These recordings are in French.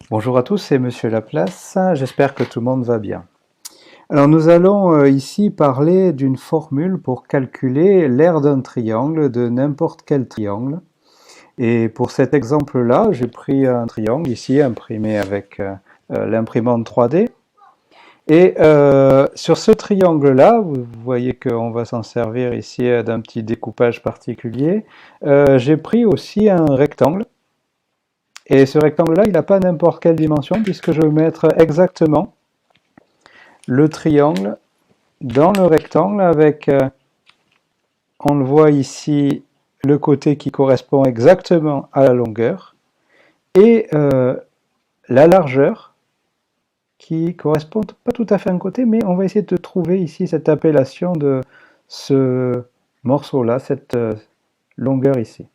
Bonjour à tous, c'est Monsieur Laplace, j'espère que tout le monde va bien. Alors nous allons ici parler d'une formule pour calculer l'aire d'un triangle, de n'importe quel triangle. Et pour cet exemple-là, j'ai pris un triangle ici, imprimé avec l'imprimante 3D. Et sur ce triangle-là, vous voyez qu'on va s'en servir ici d'un petit découpage particulier. J'ai pris aussi un rectangle. Et ce rectangle-là, il n'a pas n'importe quelle dimension, puisque je vais mettre exactement le triangle dans le rectangle avec, on le voit ici, le côté qui correspond exactement à la longueur, et la largeur qui correspond pas tout à fait à un côté, mais on va essayer de trouver ici cette appellation de ce morceau-là, cette longueur ici.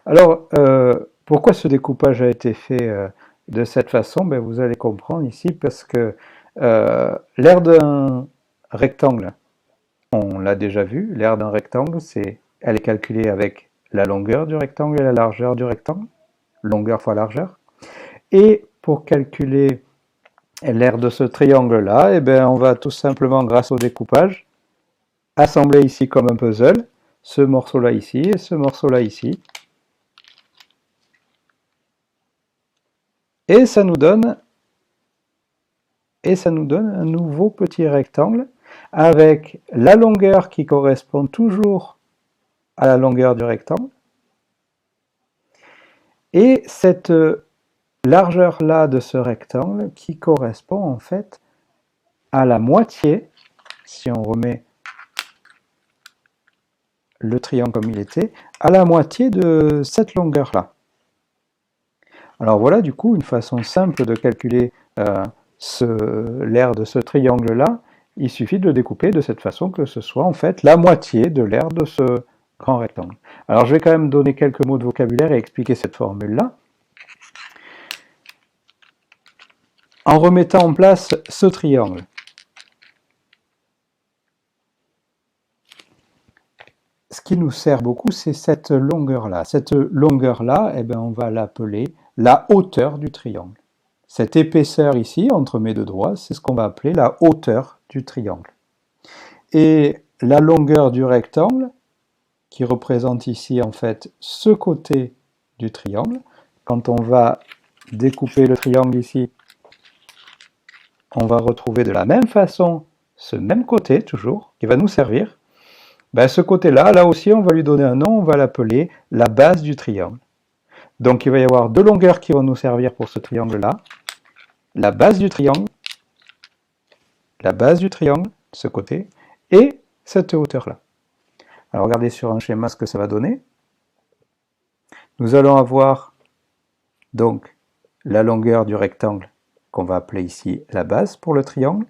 Alors, pourquoi ce découpage a été fait de cette façon? Ben, vous allez comprendre ici, parce que l'aire d'un rectangle, on l'a déjà vu, l'aire d'un rectangle, elle est calculée avec la longueur du rectangle et la largeur du rectangle, longueur fois largeur. Et pour calculer l'aire de ce triangle-là, eh bien, on va tout simplement, grâce au découpage, assembler ici comme un puzzle, ce morceau-là ici et ce morceau-là ici. Et ça nous donne un nouveau petit rectangle avec la longueur qui correspond toujours à la longueur du rectangle et cette largeur-là de ce rectangle qui correspond en fait à la moitié, si on remet le triangle comme il était, à la moitié de cette longueur-là. Alors voilà du coup une façon simple de calculer l'aire de ce triangle-là. Il suffit de le découper de cette façon que ce soit en fait la moitié de l'aire de ce grand rectangle. Alors je vais quand même donner quelques mots de vocabulaire et expliquer cette formule-là. En remettant en place ce triangle, ce qui nous sert beaucoup, c'est cette longueur-là. Cette longueur-là, eh bien, on va l'appeler la hauteur du triangle. Cette épaisseur ici, entre mes deux doigts, c'est ce qu'on va appeler la hauteur du triangle. Et la longueur du rectangle, qui représente ici en fait ce côté du triangle, quand on va découper le triangle ici, on va retrouver de la même façon ce même côté, toujours, qui va nous servir. Ben, ce côté-là, là aussi, on va lui donner un nom, on va l'appeler la base du triangle. Donc il va y avoir deux longueurs qui vont nous servir pour ce triangle-là. La base du triangle, ce côté, et cette hauteur-là. Alors regardez sur un schéma ce que ça va donner. Nous allons avoir donc la longueur du rectangle qu'on va appeler ici la base pour le triangle,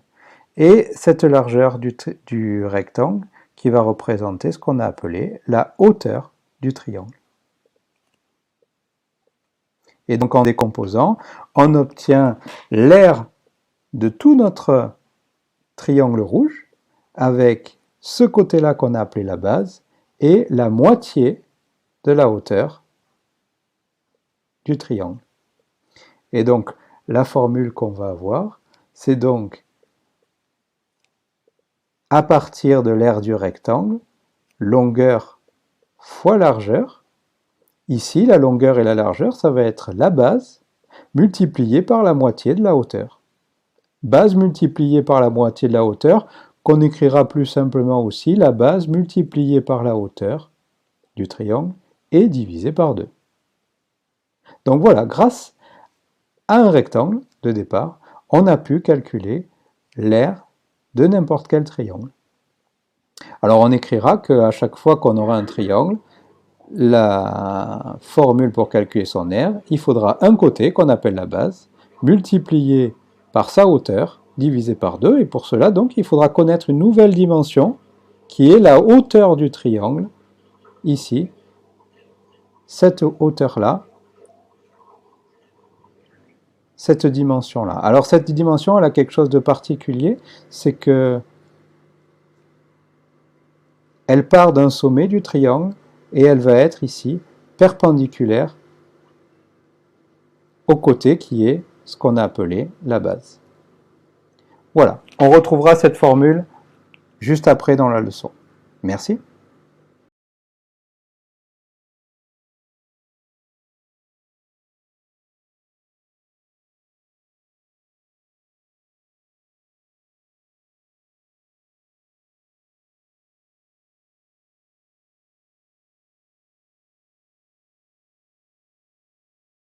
et cette largeur du rectangle qui va représenter ce qu'on a appelé la hauteur du triangle. Et donc en décomposant, on obtient l'aire de tout notre triangle rouge avec ce côté-là qu'on a appelé la base et la moitié de la hauteur du triangle. Et donc la formule qu'on va avoir, c'est donc à partir de l'aire du rectangle, longueur fois largeur. Ici, la longueur et la largeur, ça va être la base multipliée par la moitié de la hauteur. Base multipliée par la moitié de la hauteur, qu'on écrira plus simplement aussi la base multipliée par la hauteur du triangle et divisée par 2. Donc voilà, grâce à un rectangle de départ, on a pu calculer l'aire de n'importe quel triangle. Alors on écrira qu'à chaque fois qu'on aura un triangle, la formule pour calculer son aire, il faudra un côté qu'on appelle la base, multiplié par sa hauteur, divisé par 2, et pour cela donc il faudra connaître une nouvelle dimension qui est la hauteur du triangle, ici, cette hauteur-là, cette dimension-là. Alors cette dimension, elle a quelque chose de particulier, c'est que elle part d'un sommet du triangle et elle va être ici perpendiculaire au côté qui est ce qu'on a appelé la base. Voilà, on retrouvera cette formule juste après dans la leçon. Merci.